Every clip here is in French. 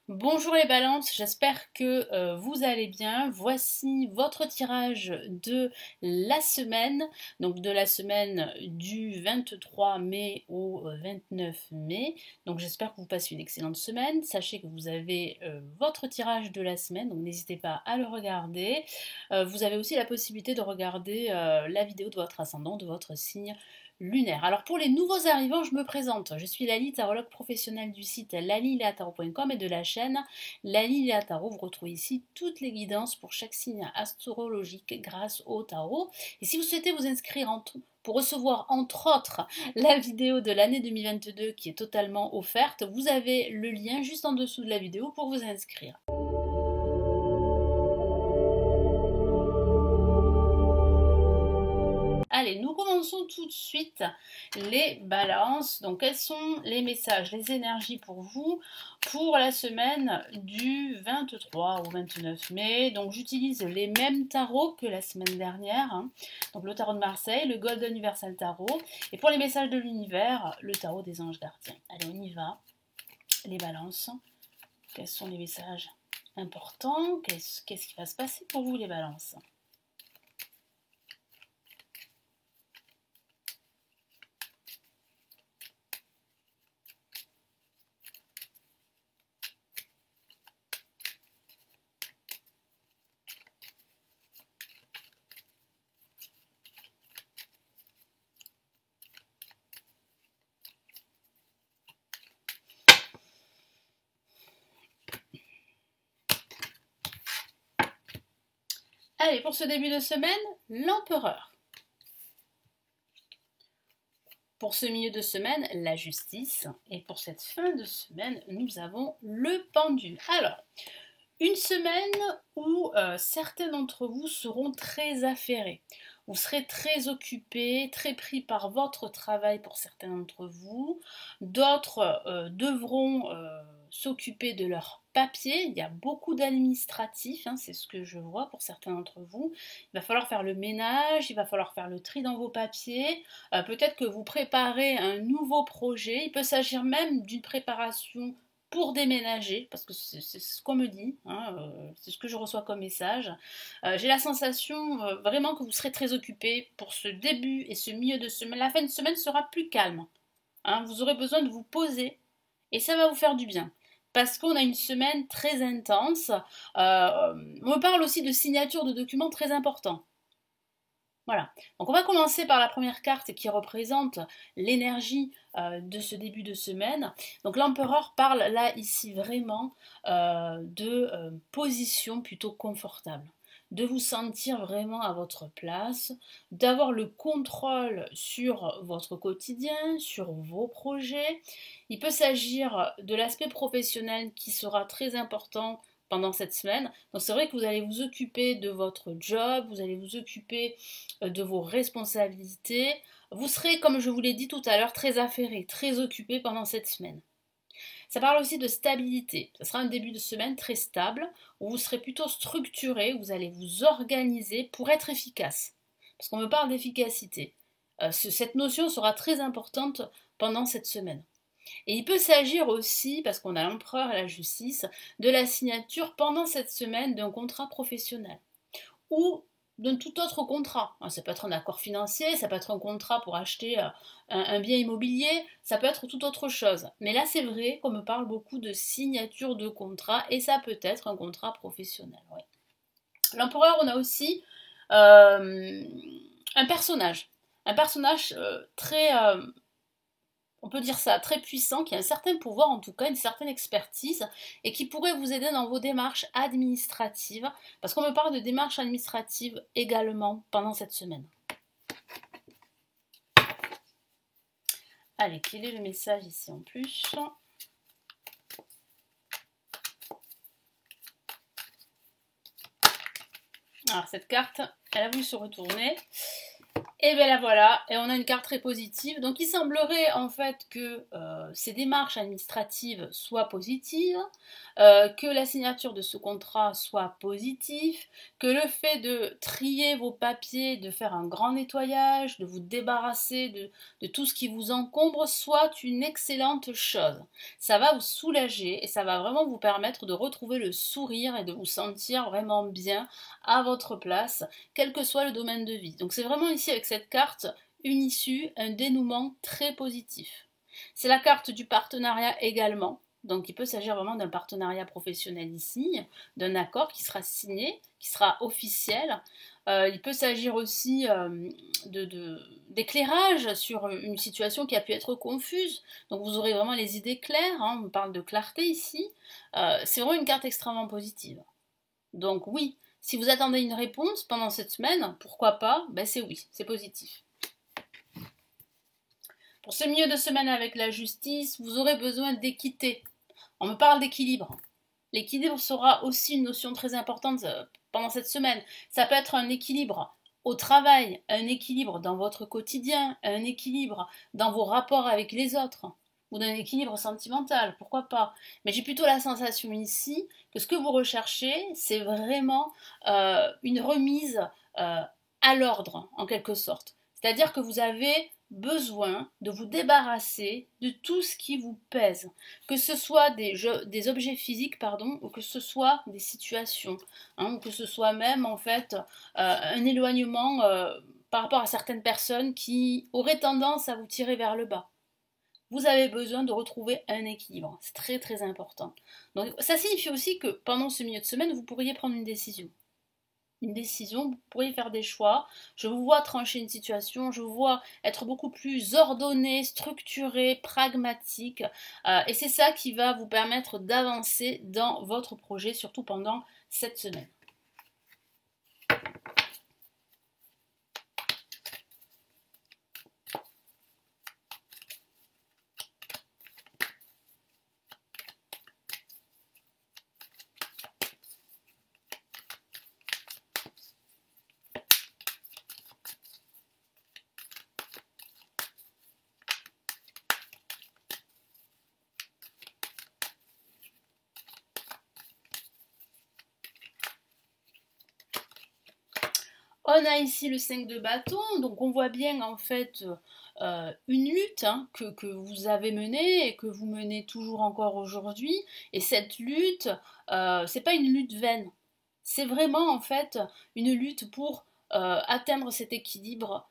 Bonjour les balances, j'espère que vous allez bien. Voici votre tirage de la semaine, donc de la semaine du 23 mai au 29 mai. Donc j'espère que vous passez une excellente semaine. Sachez que vous avez votre tirage de la semaine, donc n'hésitez pas à le regarder. Vous avez aussi la possibilité de regarder la vidéo de votre ascendant, de votre signe lunaire. Alors pour les nouveaux arrivants, je me présente. Je suis Lali, tarologue professionnelle du site lalileatarot.com et de la chaîne Lali Léa Tarot. Vous retrouvez ici toutes les guidances pour chaque signe astrologique grâce au tarot. Et si vous souhaitez vous inscrire pour recevoir entre autres la vidéo de l'année 2022 qui est totalement offerte, vous avez le lien juste en dessous de la vidéo pour vous inscrire. Allez, nous commençons tout de suite les balances. Donc, quels sont les messages, les énergies pour vous pour la semaine du 23 au 29 mai? Donc, j'utilise les mêmes tarots que la semaine dernière. Donc, le tarot de Marseille, le Golden Universal Tarot. Et pour les messages de l'univers, le tarot des anges gardiens. Allez, on y va. Les balances. Quels sont les messages importants? Qu'est-ce qui va se passer pour vous, les balances? Allez, pour ce début de semaine, l'empereur. Pour ce milieu de semaine, la justice. Et pour cette fin de semaine, nous avons le pendule. Alors, une semaine où certains d'entre vous seront très affairés. Vous serez très occupés, très pris par votre travail pour certains d'entre vous. D'autres devront s'occuper de leurs papiers. Il y a beaucoup d'administratifs, c'est ce que je vois pour certains d'entre vous. Il va falloir faire le ménage, il va falloir faire le tri dans vos papiers. Peut-être que vous préparez un nouveau projet. Il peut s'agir même d'une préparation pour déménager, parce que c'est ce qu'on me dit, c'est ce que je reçois comme message. J'ai la sensation vraiment que vous serez très occupé pour ce début et ce milieu de semaine. La fin de semaine sera plus calme. Vous aurez besoin de vous poser et ça va vous faire du bien. Parce qu'on a une semaine très intense. On me parle aussi de signature de documents très importants. Voilà, donc on va commencer par la première carte qui représente l'énergie de ce début de semaine. Donc l'empereur parle là ici vraiment de position plutôt confortable, de vous sentir vraiment à votre place, d'avoir le contrôle sur votre quotidien, sur vos projets. Il peut s'agir de l'aspect professionnel qui sera très important pendant cette semaine. Donc c'est vrai que vous allez vous occuper de votre job, vous allez vous occuper de vos responsabilités. Vous serez, comme je vous l'ai dit tout à l'heure, très affairé, très occupé pendant cette semaine. Ça parle aussi de stabilité. Ce sera un début de semaine très stable, où vous serez plutôt structuré, vous allez vous organiser pour être efficace. Parce qu'on me parle d'efficacité. Cette notion sera très importante pendant cette semaine. Et il peut s'agir aussi, parce qu'on a l'empereur et la justice, de la signature pendant cette semaine d'un contrat professionnel. Ou d'un tout autre contrat. Ça peut être un accord financier, ça peut être un contrat pour acheter un bien immobilier, ça peut être tout autre chose. Mais là, c'est vrai qu'on me parle beaucoup de signature de contrat et ça peut être un contrat professionnel. Oui. L'empereur, on a aussi un personnage. Un personnage très on peut dire ça, très puissant, qui a un certain pouvoir, en tout cas une certaine expertise, et qui pourrait vous aider dans vos démarches administratives, parce qu'on me parle de démarches administratives également pendant cette semaine. Allez, quel est le message ici en plus? Alors cette carte, elle a voulu se retourner. Et bien là voilà, et on a une carte très positive. Donc il semblerait en fait que ces démarches administratives soient positives, que la signature de ce contrat soit positive, que le fait de trier vos papiers, de faire un grand nettoyage, de vous débarrasser de tout ce qui vous encombre soit une excellente chose. Ça va vous soulager et ça va vraiment vous permettre de retrouver le sourire et de vous sentir vraiment bien à votre place, quel que soit le domaine de vie. Donc c'est vraiment ici avec cette carte une issue, un dénouement très positif. C'est la carte du partenariat également. Donc il peut s'agir vraiment d'un partenariat professionnel ici, d'un accord qui sera signé, qui sera officiel. Il peut s'agir aussi d'éclairage sur une situation qui a pu être confuse. Donc vous aurez vraiment les idées claires, hein, on parle de clarté ici. C'est vraiment une carte extrêmement positive. Donc oui, si vous attendez une réponse pendant cette semaine, pourquoi pas? Ben c'est oui, c'est positif. Pour ce milieu de semaine avec la justice, vous aurez besoin d'équité. On me parle d'équilibre. L'équilibre sera aussi une notion très importante pendant cette semaine. Ça peut être un équilibre au travail, un équilibre dans votre quotidien, un équilibre dans vos rapports avec les autres, ou d'un équilibre sentimental, pourquoi pas. Mais j'ai plutôt la sensation ici que ce que vous recherchez, c'est vraiment une remise à l'ordre, en quelque sorte. C'est-à-dire que vous avez besoin de vous débarrasser de tout ce qui vous pèse, que ce soit des objets physiques, pardon, ou que ce soit des situations, hein, ou que ce soit même en fait un éloignement par rapport à certaines personnes qui auraient tendance à vous tirer vers le bas. Vous avez besoin de retrouver un équilibre, c'est très très important. Donc ça signifie aussi que pendant ce milieu de semaine, vous pourriez prendre une décision. Vous pourriez faire des choix. Je vous vois trancher une situation, je vous vois être beaucoup plus ordonné, structuré, pragmatique. Et c'est ça qui va vous permettre d'avancer dans votre projet, surtout pendant cette semaine. On a ici le 5 de bâton, donc on voit bien en fait une lutte hein, que vous avez menée et que vous menez toujours encore aujourd'hui. Et cette lutte, c'est pas une lutte vaine, c'est vraiment en fait une lutte pour atteindre cet équilibre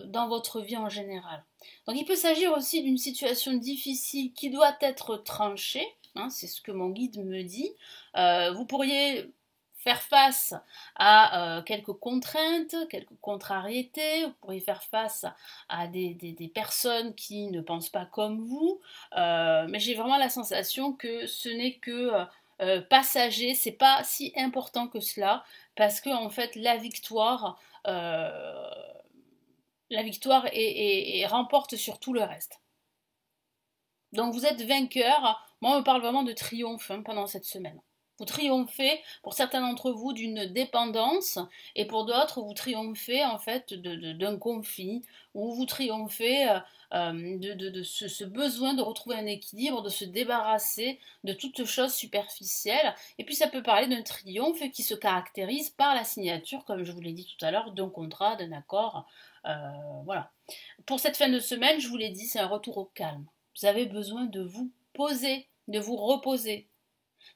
dans votre vie en général. Donc il peut s'agir aussi d'une situation difficile qui doit être tranchée, hein, c'est ce que mon guide me dit. Vous pourriez faire face à quelques contraintes, quelques contrariétés, vous pourriez faire face à des personnes qui ne pensent pas comme vous, mais j'ai vraiment la sensation que ce n'est que passager, c'est pas si important que cela, parce que en fait la victoire remporte sur tout le reste. Donc vous êtes vainqueur, moi on me parle vraiment de triomphe hein, pendant cette semaine. Vous triomphez, pour certains d'entre vous, d'une dépendance, et pour d'autres, vous triomphez en fait d'un conflit, ou vous triomphez de ce besoin de retrouver un équilibre, de se débarrasser de toute chose superficielle. Et puis ça peut parler d'un triomphe qui se caractérise par la signature, comme je vous l'ai dit tout à l'heure, d'un contrat, d'un accord. Voilà. Pour cette fin de semaine, je vous l'ai dit, c'est un retour au calme. Vous avez besoin de vous poser, de vous reposer.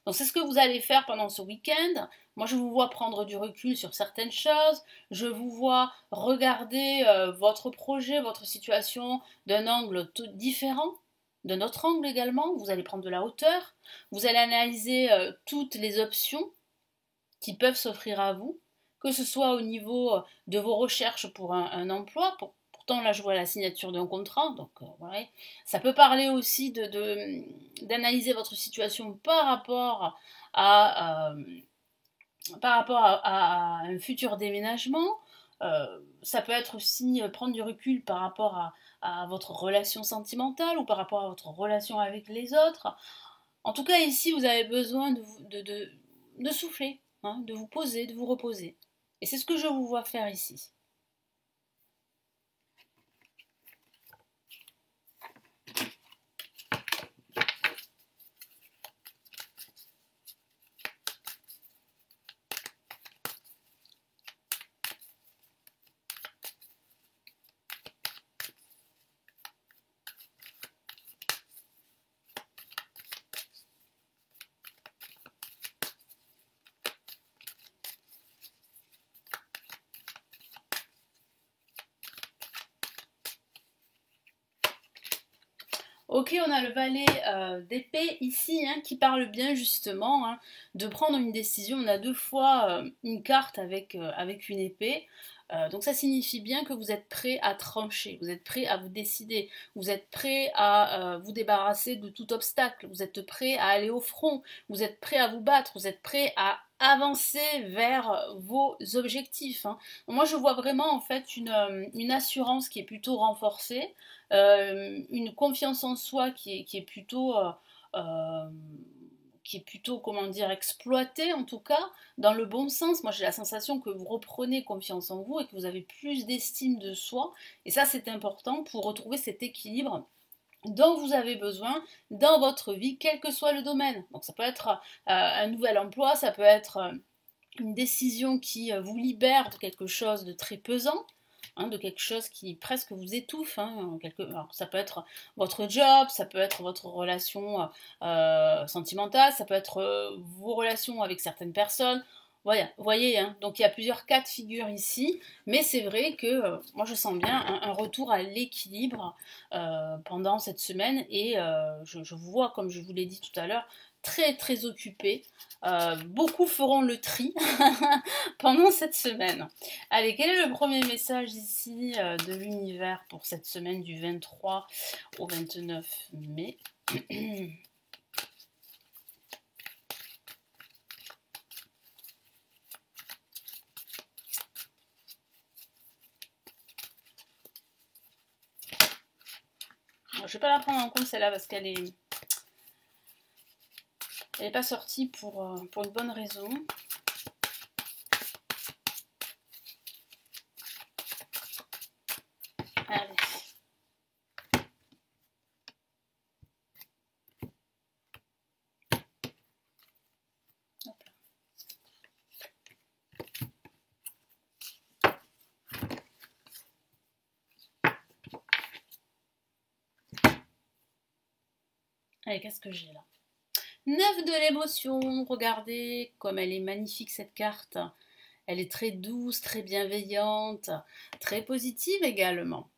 Donc c'est ce que vous allez faire pendant ce week-end. Moi je vous vois prendre du recul sur certaines choses, je vous vois regarder votre projet, votre situation d'un angle tout différent, d'un autre angle également, vous allez prendre de la hauteur, vous allez analyser toutes les options qui peuvent s'offrir à vous, que ce soit au niveau de vos recherches pour un emploi, pourtant là je vois la signature d'un contrat, donc voilà. Ça peut parler aussi d'analyser votre situation à, par rapport à un futur déménagement. Ça peut être aussi prendre du recul par rapport à votre relation sentimentale ou par rapport à votre relation avec les autres. En tout cas, ici, vous avez besoin de souffler, hein, de vous poser, de vous reposer. Et c'est ce que je vous vois faire ici. Ok, on a le valet d'épée ici qui parle bien justement de prendre une décision. On a deux fois une carte avec une épée. Donc ça signifie bien que vous êtes prêt à trancher, vous êtes prêt à vous décider, vous êtes prêt à vous débarrasser de tout obstacle, vous êtes prêt à aller au front, vous êtes prêt à vous battre, vous êtes prêt à avancer vers vos objectifs. Moi je vois vraiment en fait une assurance qui est plutôt renforcée, une confiance en soi euh, qui est plutôt, comment dire, exploitée en tout cas, dans le bon sens. Moi j'ai la sensation que vous reprenez confiance en vous et que vous avez plus d'estime de soi. Et ça c'est important pour retrouver cet équilibre dont vous avez besoin dans votre vie, quel que soit le domaine. Donc ça peut être un nouvel emploi, ça peut être une décision qui vous libère de quelque chose de très pesant, de quelque chose qui presque vous étouffe. Alors, ça peut être votre job, ça peut être votre relation sentimentale, ça peut être vos relations avec certaines personnes. Voilà, vous voyez, donc il y a plusieurs cas de figure ici, mais c'est vrai que moi je sens bien un retour à l'équilibre pendant cette semaine et je vous vois, comme je vous l'ai dit tout à l'heure, très très occupé. Beaucoup feront le tri pendant cette semaine. Allez, quel est le premier message ici de l'univers pour cette semaine du 23 au 29 mai? Je ne vais pas la prendre en compte celle-là parce qu'elle est... Elle n'est pas sortie pour une bonne raison. Allez. Allez, qu'est-ce que j'ai là? 9 de l'émotion, regardez comme elle est magnifique cette carte. Elle est très douce, très bienveillante, très positive également.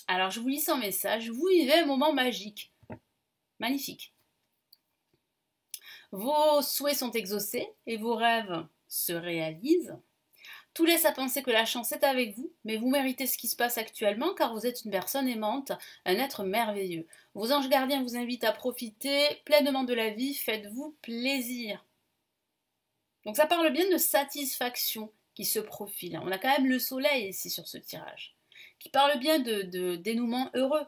Alors je vous lis son message, vous vivez un moment magique, magnifique. Vos souhaits sont exaucés et vos rêves se réalisent. Tout laisse à penser que la chance est avec vous, mais vous méritez ce qui se passe actuellement car vous êtes une personne aimante, un être merveilleux. Vos anges gardiens vous invitent à profiter pleinement de la vie, faites-vous plaisir. Donc ça parle bien de satisfaction qui se profile. On a quand même le soleil ici sur ce tirage, qui parle bien de dénouement heureux,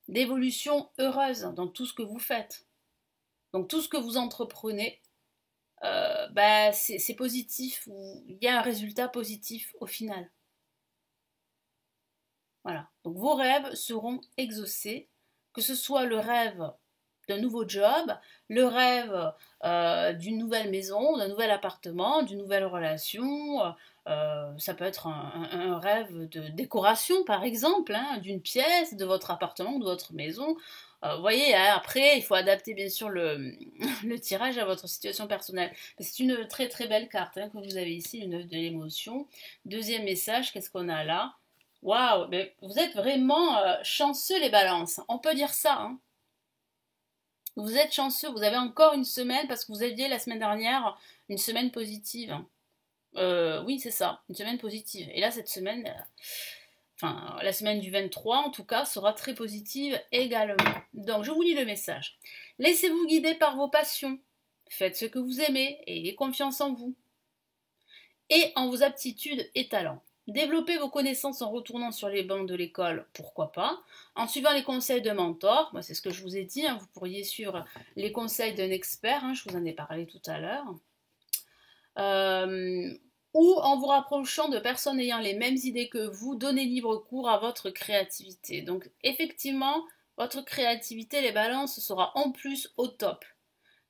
d'évolution heureuse dans tout ce que vous faites. Donc tout ce que vous entreprenez, c'est positif, il y a un résultat positif au final. Voilà. Donc vos rêves seront exaucés, que ce soit le rêve d'un nouveau job, le rêve d'une nouvelle maison, d'un nouvel appartement, d'une nouvelle relation. Ça peut être un rêve de décoration, par exemple, d'une pièce, de votre appartement ou de votre maison. Vous voyez, après, il faut adapter bien sûr le tirage à votre situation personnelle. C'est une très très belle carte que vous avez ici, le 9 de l'émotion. Deuxième message, qu'est-ce qu'on a là? Waouh, vous êtes vraiment chanceux les balances. On peut dire ça. Vous êtes chanceux, vous avez encore une semaine parce que vous aviez la semaine dernière une semaine positive. Oui, c'est ça, une semaine positive. Et là, cette semaine, enfin, la semaine du 23 en tout cas, sera très positive également. Donc, je vous lis le message. Laissez-vous guider par vos passions. Faites ce que vous aimez et ayez confiance en vous. Et en vos aptitudes et talents. Développez vos connaissances en retournant sur les bancs de l'école, pourquoi pas, en suivant les conseils de mentors, moi c'est ce que je vous ai dit, vous pourriez suivre les conseils d'un expert, je vous en ai parlé tout à l'heure, ou en vous rapprochant de personnes ayant les mêmes idées que vous, donnez libre cours à votre créativité. Donc effectivement, votre créativité, les balances, sera en plus au top.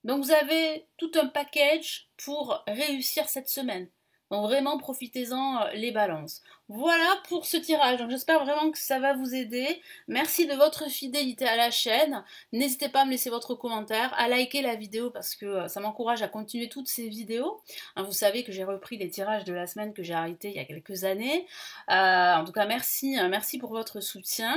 Donc vous avez tout un package pour réussir cette semaine. Donc vraiment profitez-en les balances. Voilà pour ce tirage. Donc j'espère vraiment que ça va vous aider. Merci de votre fidélité à la chaîne. N'hésitez pas à me laisser votre commentaire, à liker la vidéo parce que ça m'encourage à continuer toutes ces vidéos. Hein, vous savez que j'ai repris les tirages de la semaine que j'ai arrêté il y a quelques années. En tout cas, merci, merci pour votre soutien.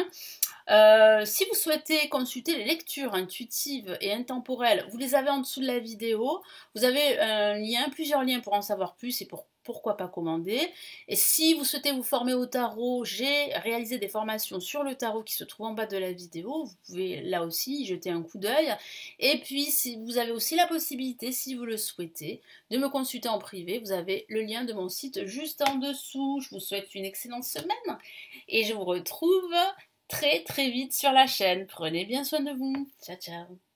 Si vous souhaitez consulter les lectures intuitives et intemporelles, vous les avez en dessous de la vidéo. Vous avez un lien, plusieurs liens pour en savoir plus et pourquoi pas commander. Et si vous souhaitez vous former au tarot, j'ai réalisé des formations sur le tarot qui se trouvent en bas de la vidéo. Vous pouvez là aussi y jeter un coup d'œil. Et puis, si vous avez aussi la possibilité, si vous le souhaitez, de me consulter en privé. Vous avez le lien de mon site juste en dessous. Je vous souhaite une excellente semaine et je vous retrouve très très vite sur la chaîne. Prenez bien soin de vous. Ciao ciao.